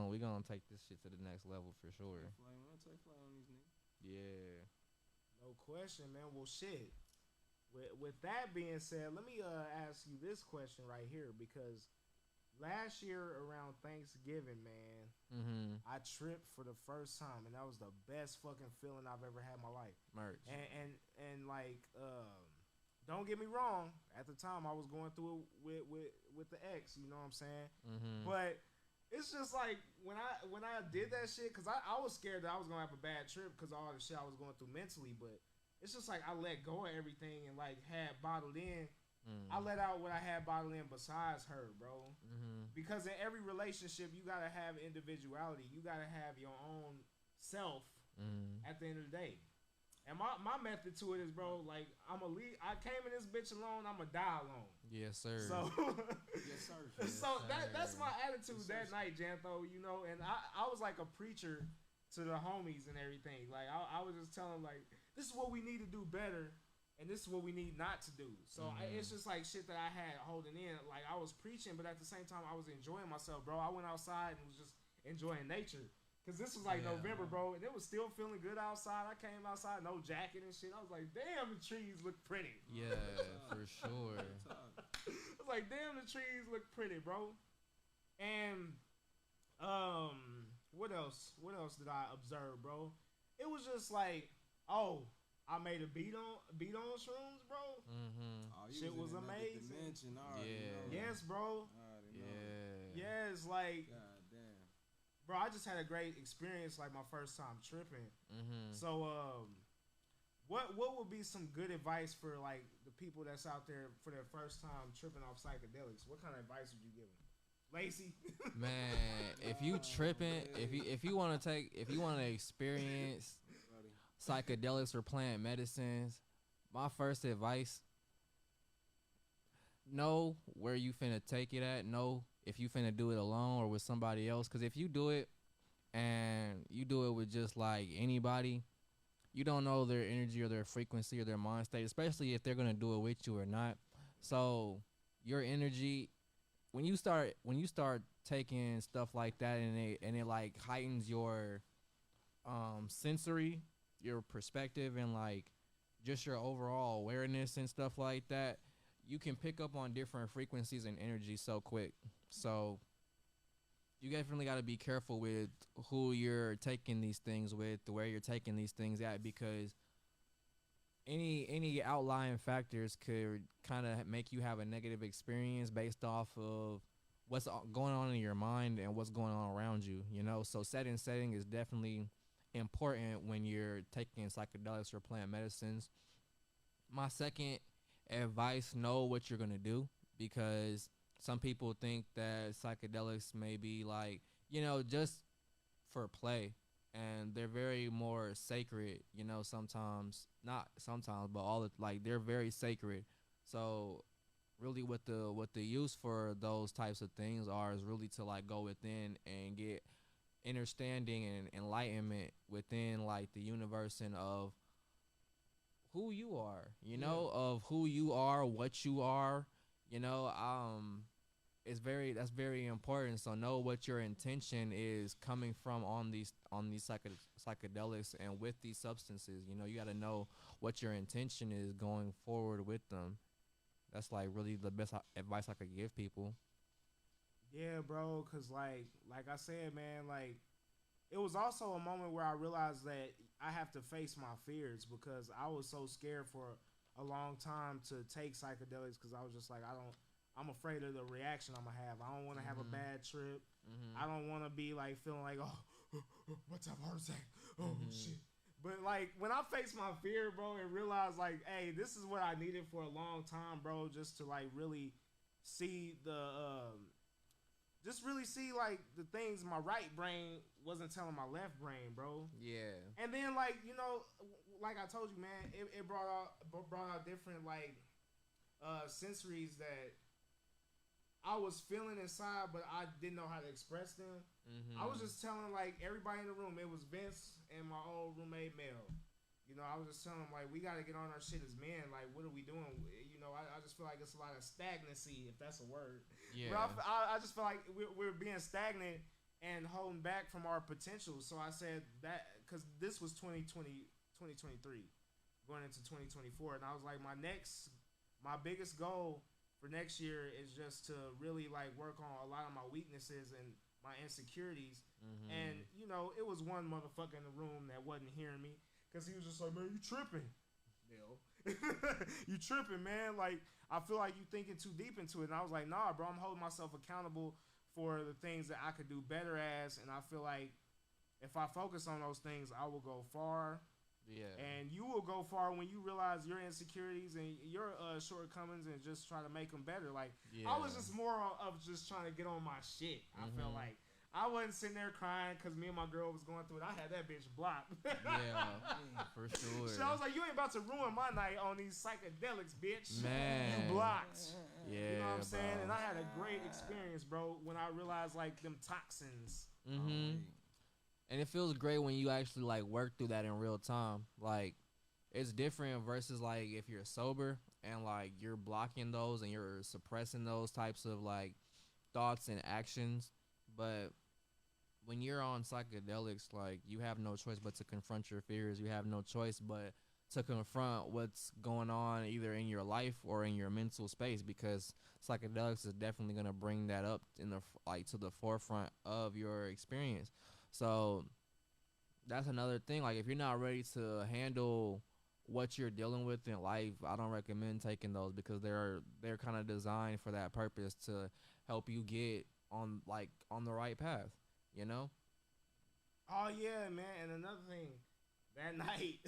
we gonna take this shit to the next level for sure. Flight, man, take flight on these niggas. Yeah. No question, man. Well, shit. With that being said, let me ask you this question right here because last year around Thanksgiving, man, I tripped for the first time, and that was the best fucking feeling I've ever had in my life. Merch. And like, don't get me wrong. At the time, I was going through it with the ex. You know what I'm saying? But it's just like when I did that shit, because I was scared that I was gonna have a bad trip because of all the shit I was going through mentally. But it's just like I let go of everything and like had bottled in. I let out what I had bottled in besides her, bro. Because in every relationship, you gotta have individuality. You gotta have your own self at the end of the day. And my method to it is, bro, like I came in this bitch alone. I'ma die alone. Yes, sir. So, Yes, sir. so that's my attitude that night, JAntho. You know, and I was like a preacher to the homies and everything. Like I was just telling them, like, this is what we need to do better, and this is what we need not to do. So it's just like shit that I had holding in. Like I was preaching, but at the same time I was enjoying myself, bro. I went outside and was just enjoying nature. Cause this was like November, bro, and it was still feeling good outside. I came outside, no jacket and shit. I was like, damn, the trees look pretty. Yeah, for sure. I was like, damn, the trees look pretty, bro. And what else? What else did I observe, bro? It was just like, oh, I made a beat on shrooms, bro. Oh, shit was amazing. Dimension, Yes, bro. Yeah. Yes, like, God damn. bro, I just had a great experience, like my first time tripping. So, what would be some good advice for like the people that's out there for their first time tripping off psychedelics? What kind of advice would you give them? Lacey, Man, if you tripping, if you want to experience psychedelics or plant medicines, my first advice: know where you finna take it at. Know if you finna do it alone or with somebody else. Because if you do it and you do it with just like anybody, you don't know their energy or their frequency or their mind state, especially if they're gonna do it with you or not. So your energy, when you start taking stuff like that and it like heightens your sensory, your perspective, and like just your overall awareness and stuff like that, you can pick up on different frequencies and energy so quick. So you definitely got to be careful with who you're taking these things with, where you're taking these things at, because any outlying factors could kind of make you have a negative experience based off of what's going on in your mind and what's going on around you, you know. So setting is definitely important when you're taking psychedelics or plant medicines. My second advice: know what you're gonna do, because some people think that psychedelics may be like, you know, just for play, and they're very more sacred, you know. Sometimes, not sometimes, but all the, like, they're very sacred. So really what the use for those types of things are is really to like go within and get understanding and enlightenment within like the universe and of who you are, you know, of who you are, what you are, you know. That's very important. So know what your intention is coming from on these psychedelics and with these substances. You know, you got to know what your intention is going forward with them. That's like really the best advice I could give people. yeah, bro. Cause like I said, man, like it was also a moment where I realized that I have to face my fears because I was so scared for a long time to take psychedelics because I was just like, I'm afraid of the reaction I'm gonna have. I don't want to have a bad trip. I don't want to be like feeling like, oh, what's up, heart attack? Oh shit. But like when I faced my fear, bro, and realized like, hey, this is what I needed for a long time, bro, just to like really see just really see like the things my right brain wasn't telling my left brain, bro. Yeah. And then like, you know, like I told you, man, it brought out different like sensories that I was feeling inside, but I didn't know how to express them. I was just telling like everybody in the room. It was Vince and my old roommate Mel. You know, I was just telling them like we got to get on our shit as men. Like, what are we doing? You know, I just feel like it's a lot of stagnancy, if that's a word. Yeah. But I just feel like we're being stagnant, and holding back from our potential. So I said that because this was 2023, going into 2024, and I was like, my biggest goal for next year is just to really like work on a lot of my weaknesses and my insecurities. Mm-hmm. And you know, it was one motherfucker in the room that wasn't hearing me because he was just like, man, you tripping. You tripping, man. Like, I feel like you thinking too deep into it. And I was like, nah, bro, I'm holding myself accountable for the things that I could do better as. And I feel like if I focus on those things, I will go far. Yeah. And you will go far when you realize your insecurities and your shortcomings and just try to make them better. Like, I was just more of just trying to get on my shit. I felt like I wasn't sitting there crying because me and my girl was going through it. I had that bitch blocked. For sure. So I was like, you ain't about to ruin my night on these psychedelics, bitch. Man. You blocked. Yeah, you know what I'm saying? bro. And I had a great experience, bro, when I realized, like, them toxins. Mm-hmm. And it feels great when you actually, like, work through that in real time. Like, it's different versus, like, if you're sober and, like, you're blocking those and you're suppressing those types of, like, thoughts and actions. But when you're on psychedelics, like, you have no choice but to confront your fears. You have no choice but to confront what's going on either in your life or in your mental space, because psychedelics is definitely going to bring that up in the like to the forefront of your experience. So that's another thing. Like, if you're not ready to handle what you're dealing with in life, I don't recommend taking those, because they're kind of designed for that purpose, to help you get on the right path, you know? Oh, yeah, man. And another thing, that night,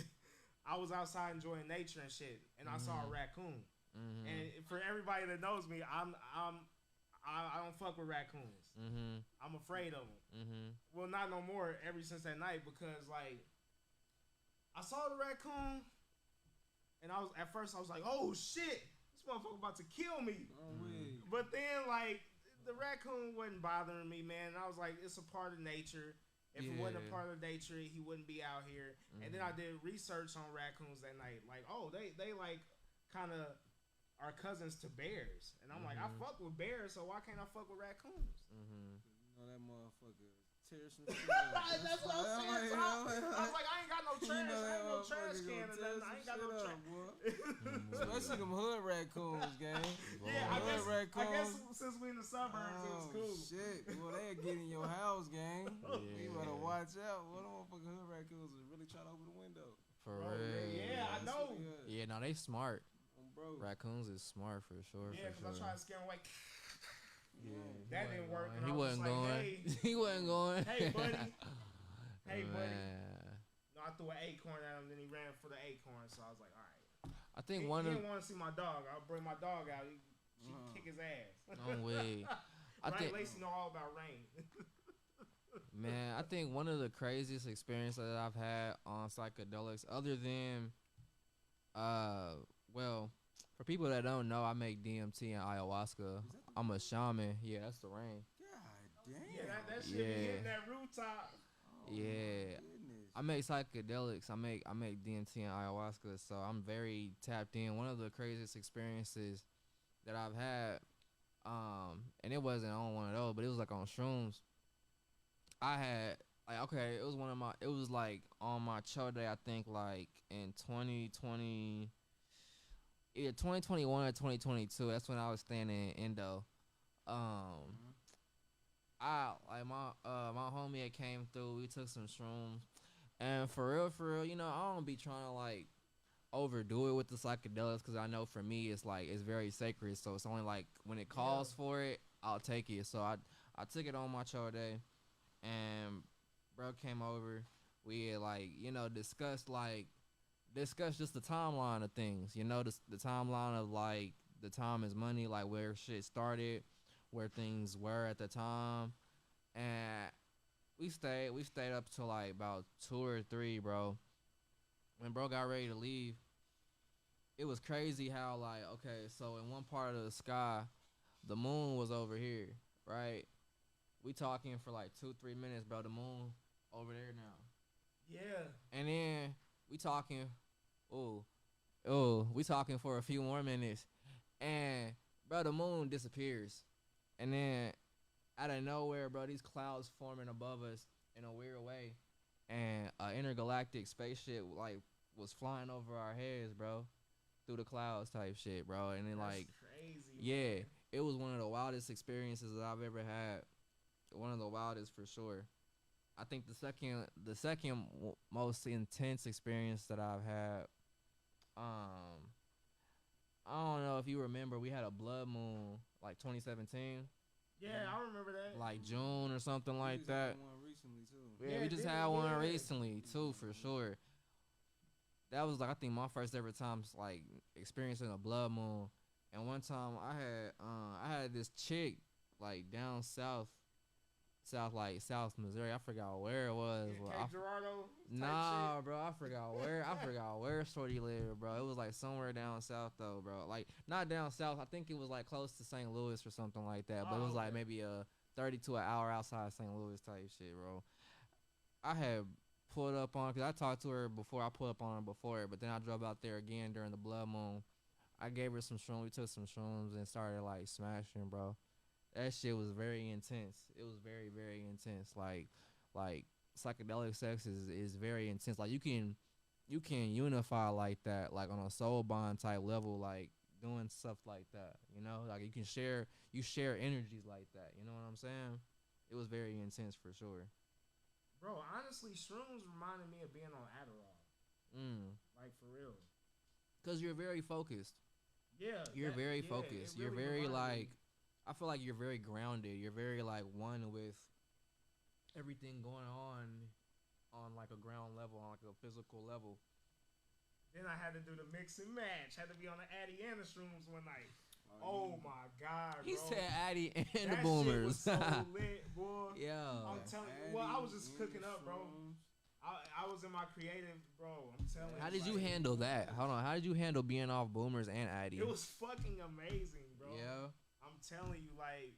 I was outside enjoying nature and shit, and I saw a raccoon. And for everybody that knows me, I don't fuck with raccoons. I'm afraid of them. Well, not no more ever since that night, because, like, I saw the raccoon, and at first I was like, oh, shit, this motherfucker about to kill me. But then, like, the raccoon wasn't bothering me, man. And I was like, it's a part of nature. If it wasn't a part of nature, he wouldn't be out here. And then I did research on raccoons that night. Like, oh, they like kind of are cousins to bears. And I'm like, I fuck with bears, so why can't I fuck with raccoons? You know that motherfucker tear some shit up. That's what I'm saying. I was like, I ain't got no trash. I ain't no trash can or nothing. I ain't got no trash. Especially them hood raccoons, gang. Yeah, I guess since we in the suburbs, it was cool. Shit, well, they'll get in your house, gang. You better watch out. What the motherfucking hood raccoons is really trying to open the window. For real. Yeah, I know. Yeah, no, they smart. Bro. Raccoons is smart for sure. Yeah, because I tried to scare him away. Yeah, that didn't work. He wasn't like, going. hey, He wasn't going. Hey, buddy. Hey, buddy. Man. No, I threw an acorn at him, then he ran for the acorn. So I was like, all right. I think he didn't want to see my dog. I'll bring my dog out. She kick his ass. No way. Right, Lacey know all about rain. Man, I think one of the craziest experiences that I've had on psychedelics, other than, well, for people that don't know, I make DMT and ayahuasca. I'm a shaman. Yeah, that's the rain. God damn. Yeah, that shit be hitting that rooftop. Yeah. I make psychedelics. I make DMT and ayahuasca, so I'm very tapped in. One of the craziest experiences that I've had, and it wasn't on one of those, but it was like on shrooms. I had it was like on my CHO day, I think, like in 2020, either 2021 or 2022. That's when I was staying in Indo. My homie had came through. We took some shrooms, and for real, you know, I don't be trying to like overdo it with the psychedelics, because I know for me it's like it's very sacred. So it's only like when it calls for it, I'll take it. So I took it on my CHO day, and bro came over. We had like, you know, discussed just the timeline of things. You know, the timeline of like the time is money, like where shit started, where things were at the time. And we stayed up till like about 2 or 3, bro. When bro got ready to leave, it was crazy how, like, okay, so in one part of the sky, the moon was over here, right? We talking for like 2-3 minutes, bro. The moon over there now. Yeah. And then we talking, we talking for a few more minutes, and bro, the moon disappears, and then out of nowhere, bro, these clouds forming above us in a weird way, and an intergalactic spaceship like was flying over our heads, bro, through the clouds type shit, bro. And then That's like, crazy. yeah, Man. it was one of the wildest experiences that I've ever had. One of the wildest for sure. I think the second most intense experience that I've had. I don't know if you remember, we had a blood moon like 2017. Yeah, I remember that. Like June or something like just that. had one recently too. Yeah, we just had one recently too, for sure. That was like, I think, my first ever time like experiencing a blood moon. And one time I had this chick like down south, South Missouri. I forgot where it was. Cape Girardeau. Nah, bro, I forgot where Shorty lived, bro. It was like somewhere down south though, bro. Like not down south. I think it was like close to St. Louis or something like that. But it was like maybe a 30 to an hour outside St. Louis type shit, bro. I had pulled up on, because I talked to her before. I pulled up on her before, but then I drove out there again during the blood moon. I gave her some shrooms. We took some shrooms and started like smashing, bro. That shit was very intense. It was very, very intense. Like psychedelic sex is very intense. Like you can unify like that, like on a soul bond type level, like doing stuff like that. You know, like you share energies like that. You know what I'm saying? It was very intense for sure. Bro, honestly, shrooms reminded me of being on Adderall. Like for real. Cause you're very focused. Yeah. You're very focused. Really You're very like. me. I feel like you're very grounded. You're very like one with everything going on like a ground level, on like a physical level. Then I had to do the mix and match. Had to be on the Addy and the shrooms one night. Oh my God, bro. He said Addy and the that Boomers. Shit was so lit, boy. Yeah. I'm telling you. Well, I was just cooking up, bro. I was in my creative, bro. I'm telling you. How did you handle that? Hold on. How did you handle being off Boomers and Addy? It was fucking amazing, bro. Yeah. I'm telling you, like,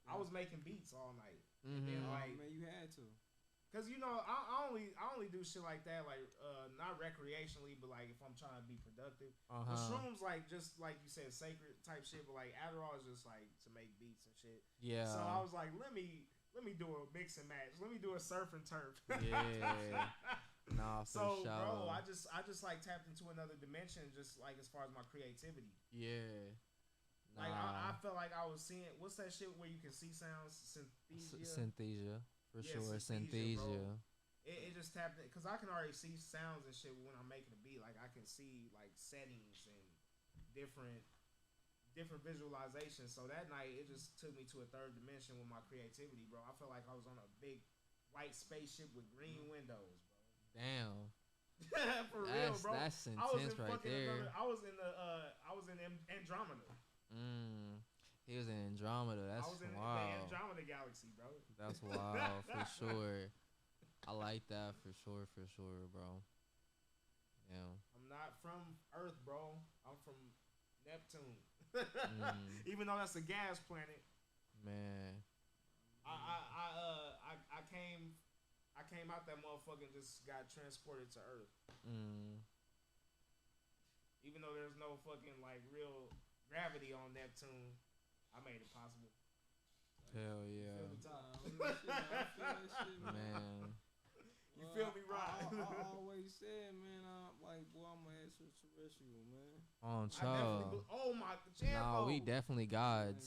I was making beats all night. Mm-hmm. And then, like, man, you had to. Cause you know, I only do shit like that, like not recreationally, but like if I'm trying to be productive. The shrooms, like just like you said, sacred type shit, but like Adderall is just like to make beats and shit. Yeah. So I was like, let me do a mix and match. Let me do a surf and turf. Yeah. Nah, for so sure. bro, I just like tapped into another dimension, just like as far as my creativity. Yeah. Nah. Like I felt like I was seeing, what's that shit where you can see sounds? Synthesia. For yeah, sure, synthesia. It just tapped it, because I can already see sounds and shit when I'm making a beat. Like I can see like settings and different visualizations. So that night it just took me to a third dimension with my creativity, bro. I felt like I was on a big white spaceship with green windows, bro. Damn. For real, bro. That's intense right there. I was in Andromeda. He was in Andromeda. That's I was in wild. the Andromeda galaxy, bro. That's wild for sure. I like that for sure, bro. Yeah. I'm not from Earth, bro. I'm from Neptune. Even though that's a gas planet. Man. I came out that motherfucker and just got transported to Earth. Even though there's no fucking like real gravity on Neptune, I made it possible. Hell yeah. Man. You feel me, right? I always said, man, I'm like, boy, I'm an extraterrestrial, man. On Cho. Oh my JAntho. Nah, we definitely gods.